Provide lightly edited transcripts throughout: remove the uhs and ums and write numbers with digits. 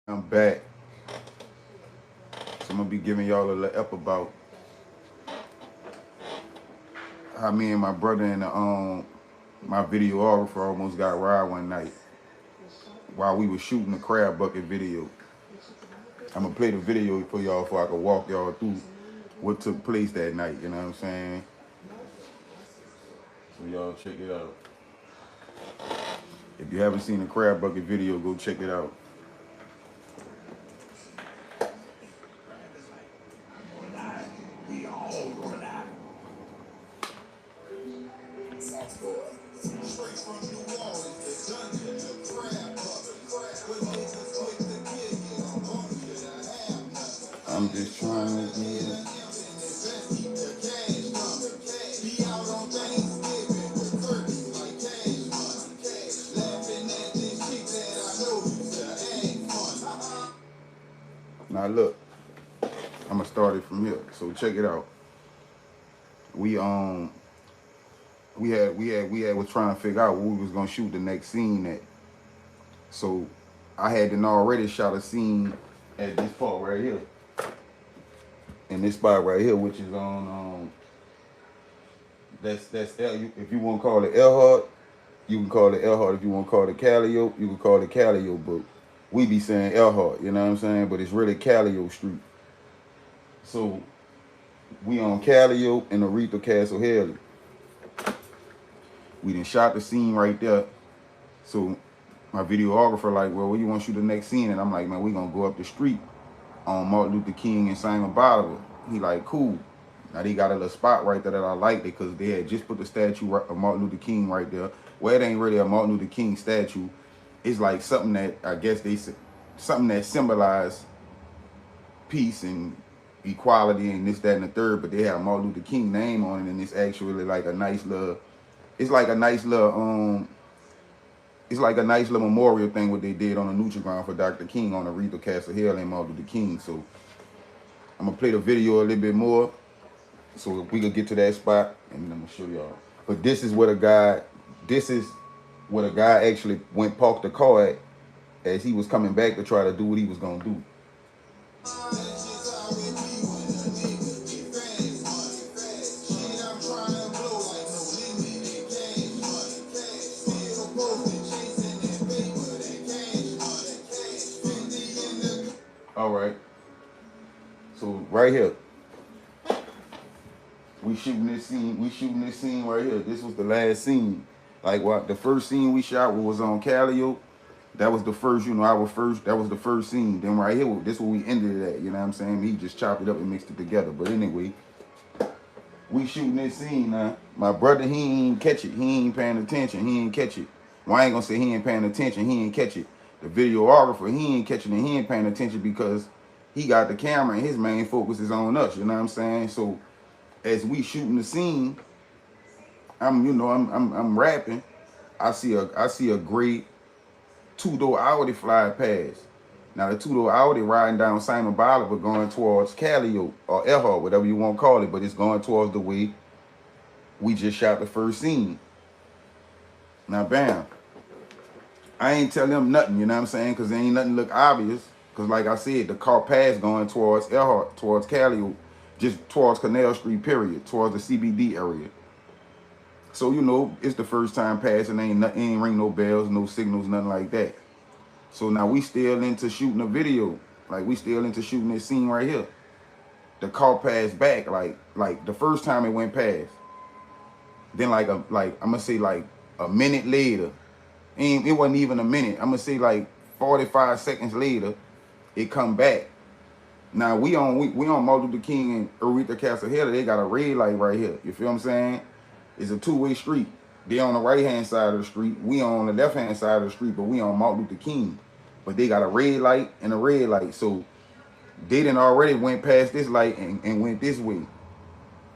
I'm back. So I'm gonna be giving y'all a little up about how me and my brother and my videographer almost got robbed one night while we was shooting the crab bucket video. I'm gonna play the video for y'all so I can walk y'all through what took place that night. You know what I'm saying? So y'all check it out. If you haven't seen the crab bucket video, go check it out. I'm just trying to get. Now look, I'm gonna start it from here. So check it out. We we was trying to figure out where we was gonna shoot the next scene at. So I had then already shot a scene at this part right here. In this spot right here, which is on that's if you want to call it Elhart, you can call it Elhart. If you want to call it Callio, you can call it Callio, but we be saying Elhart, you know what I'm saying? But it's really Callio Street. So we on Callio and Aretha Castle Haley. We done shot the scene right there. So my videographer like, well, where you want to shoot the next scene? And I'm like, man, we gonna go up the street on Martin Luther King and Simon Bolivar. He like, cool. Now they got a little spot right there that I liked it because they had just put the statue of Martin Luther King right there. Well, it ain't really a Martin Luther King statue. It's like something that I guess they said, something that symbolized peace and equality and this, that, and the third. But they have Martin Luther King name on it, and it's actually like a nice little. It's like a nice little it's like a nice little memorial thing what they did on the Nutri-Ground for Dr. King on Aretha Castle Hill and Martin Luther King. So I'm gonna play the video a little bit more so we could get to that spot and I'm gonna show y'all. But this is where a guy actually went parked the car at as he was coming back to try to do what he was gonna do. All right. So right here, we shooting this scene right here. This was the last scene. Like what the first scene we shot was on Callio. That was the first, that was the first scene. Then right here, this is where we ended it at, you know what I'm saying? He just chopped it up and mixed it together. But anyway, we shooting this scene now. My brother, he ain't catch it. He ain't paying attention. He ain't catch it. Well, I ain't gonna say he ain't paying attention. He ain't catch it. The videographer, he ain't catching it. He ain't paying attention because he got the camera and his main focus is on us, you know what I'm saying? So as we shooting the scene, I'm rapping. I see a great two-door Audi fly past. Now the two-door Audi riding down Simon Bolivar going towards Callio or Elhart, whatever you want to call it, but it's going towards the way we just shot the first scene. Now bam. I ain't tell them nothing, you know what I'm saying? Because there ain't nothing look obvious. Because like I said, the car passed going towards Elhart, towards Callio, just towards Canal Street, period, towards the CBD area. So, it's the first time passing, ain't ring no bells, no signals, nothing like that. So now we still into shooting a video. Like we still into shooting this scene right here. The car passed back, like the first time it went past. Then I'm gonna say like a minute later, it wasn't even a minute. I'm gonna say like 45 seconds later, it come back. Now we on Martin Luther King and Aretha Castle Hill. They got a red light right here. You feel what I'm saying? It's a two-way street. They on the right-hand side of the street. We on the left-hand side of the street, but we on Martin Luther King. But they got a red light and a red light. So they done already went past this light and went this way.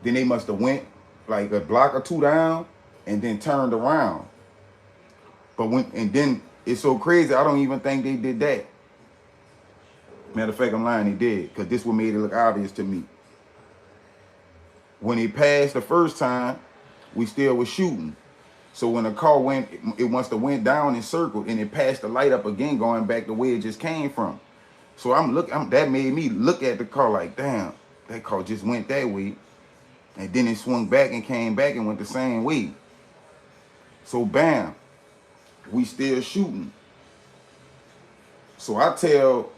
Then they must have went like a block or two down and then turned around. And then it's so crazy, I don't even think they did that. Matter of fact, I'm lying, they did, because this what made it look obvious to me. When they passed the first time, we still was shooting. So when the car went, it must have went down and circled and it passed the light up again, going back the way it just came from. So that made me look at the car like, damn, that car just went that way. And then it swung back and came back and went the same way. So bam, we still shooting. So I tell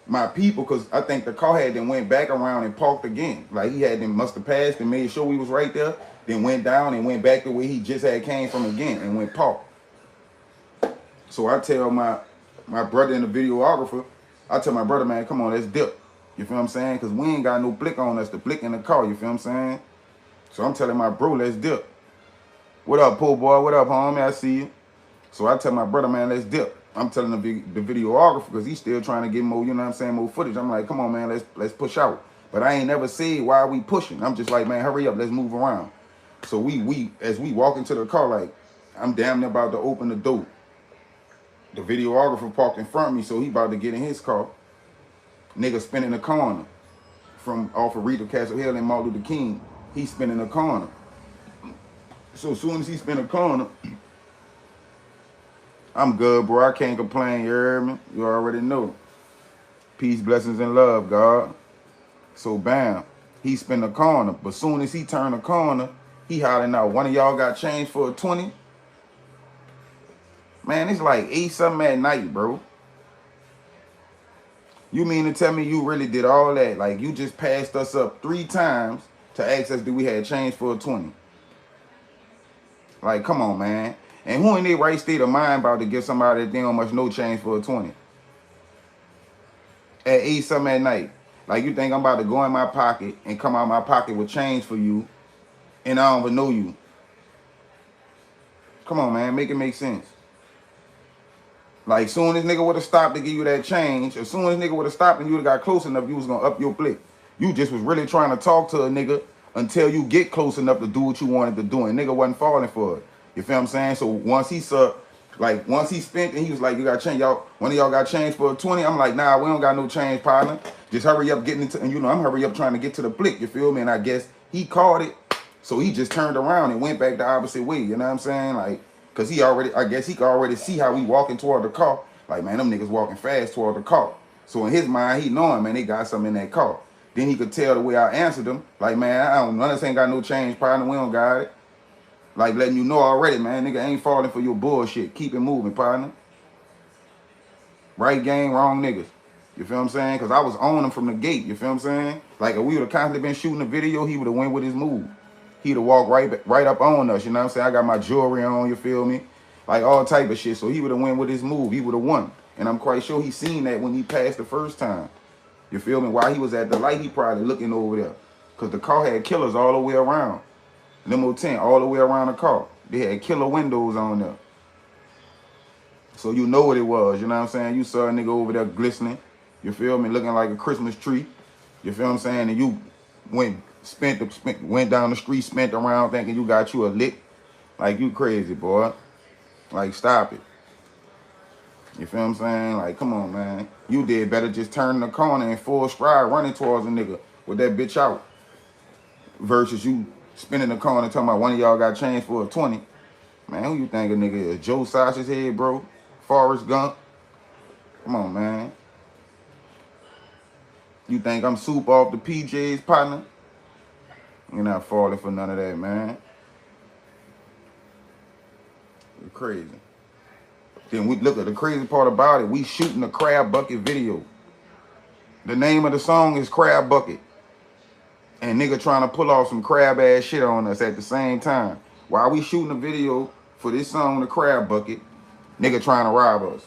my people, because I think the car had then went back around and parked again. Like he had then must have passed and made sure we was right there, then went down and went back the way he just had came from again and went parked. So I tell my brother and the videographer, I tell my brother, man, come on, let's dip. You feel what I'm saying? Because we ain't got no blick on us, the blick in the car, you feel what I'm saying? So I'm telling my bro, let's dip. What up, poor boy? What up, homie? I see you. So I tell my brother, man, let's dip. I'm telling the videographer, because he's still trying to get more, you know what I'm saying, more footage. I'm like, come on, man, let's push out. But I ain't never said why we pushing. I'm just like, man, hurry up, let's move around. So we as we walk into the car, like, I'm damn near about to open the door. The videographer parked in front of me, so he about to get in his car. Nigga spinning the corner from off of Rita Castle Hill and Martin Luther King. He's spinning the corner. So as soon as he spin a corner, I'm good, bro. I can't complain, you heard me? You already know. Peace, blessings, and love, God. So bam, he spin the corner. But soon as he turn the corner, he hollering out, one of y'all got change for a 20? Man, it's like 8 something at night, bro. You mean to tell me you really did all that? Like, you just passed us up 3 times to ask us, do we have change for a 20? Like, come on, man. And who in their right state of mind about to give somebody that damn much no change for a 20? At 8 something at night. Like, you think I'm about to go in my pocket and come out my pocket with change for you, and I don't even know you. Come on, man. Make it make sense. Like, soon as nigga would have stopped to give you that change, as soon as nigga would have stopped and you would have got close enough, you was going to up your blick. You just was really trying to talk to a nigga until you get close enough to do what you wanted to do, and nigga wasn't falling for it. You feel what I'm saying? So once he spent and he was like, you got change, y'all, one of y'all got change for a 20? I'm like, nah, we don't got no change, partner. Just hurry up getting into, and you know, I'm hurry up trying to get to the blick, you feel me? And I guess he caught it, so he just turned around and went back the opposite way, you know what I'm saying? Like, because I guess he could already see how we walking toward the car. Like, man, them niggas walking fast toward the car. So in his mind, he knowing, man, they got something in that car. Then he could tell the way I answered them. Like, man, none of us ain't got no change, partner. We don't got it. Like, letting you know already, man, nigga ain't falling for your bullshit. Keep it moving, partner. Right game, wrong niggas. You feel what I'm saying? Because I was on him from the gate. You feel what I'm saying? Like, if we would have constantly been shooting a video, he would have went with his move. He'd have walked right up on us, you know what I'm saying? I got my jewelry on, you feel me? Like, all type of shit. So he would have went with his move. He would have won. And I'm quite sure he seen that when he passed the first time. You feel me? While he was at the light, he probably looking over there. Because the car had killers all the way around. Limo 10, all the way around the car. They had killer windows on there. So you know what it was, you know what I'm saying? You saw a nigga over there glistening. You feel me? Looking like a Christmas tree. You feel what I'm saying? And you went down the street, spent around thinking you got you a lick. Like, you crazy, boy. Like, stop it. You feel what I'm saying? Like, come on, man. You did better just turn the corner in full stride, running towards a nigga with that bitch out. Versus you spinning the corner talking about one of y'all got change for a 20. Man, who you think a nigga is? Joe Sausage Head, bro? Forrest Gump? Come on, man. You think I'm soup off the PJs, partner? You're not falling for none of that, man. You're crazy. Then we look at the crazy part about it. We shooting a Crab Bucket video. The name of the song is Crab Bucket. And nigga trying to pull off some crab ass shit on us at the same time. While we shooting a video for this song, The Crab Bucket, nigga trying to rob us.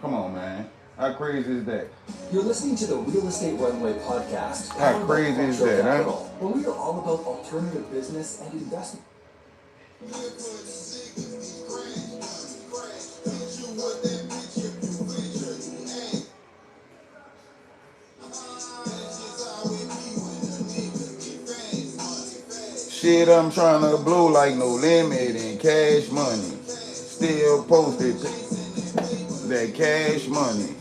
Come on, man. How crazy is that? You're listening to the Real Estate Runway podcast. How crazy is that, huh? Where we are all about alternative business and investment. Shit, I'm trying to blow like no limit and cash money. Still posted that cash money.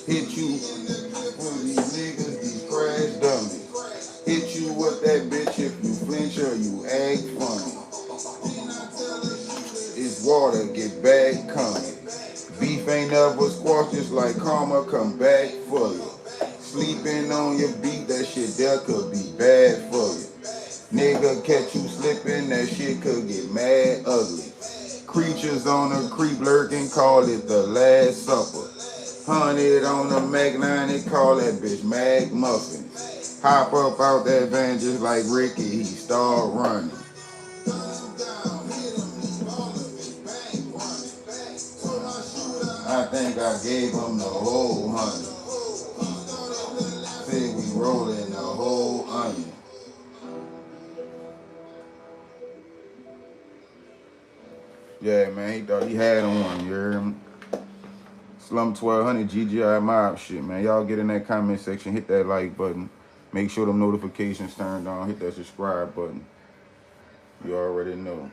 Hit you for these niggas, these crash dummies. Hit you with that bitch if you flinch or you act funny. It's water, get back coming. Beef Beef ain't never squashed, just like karma come back for you. Sleeping on your beat, that shit there could be bad for you. Nigga catch you slipping, that shit could get mad ugly. Creatures on a creep lurking, call it the Last Supper. 100 on the Mac 9, they call that bitch Mag Muffin. Hop up out that van just like Ricky, he start running. I think I gave him the whole 100. Say we rolling the whole onion. Yeah, man, he thought he had on one, you heard him? Slum 1200 GGI Mob shit, man. Y'all get in that comment section, hit that like button. Make sure them notifications turned on, hit that subscribe button. You already know.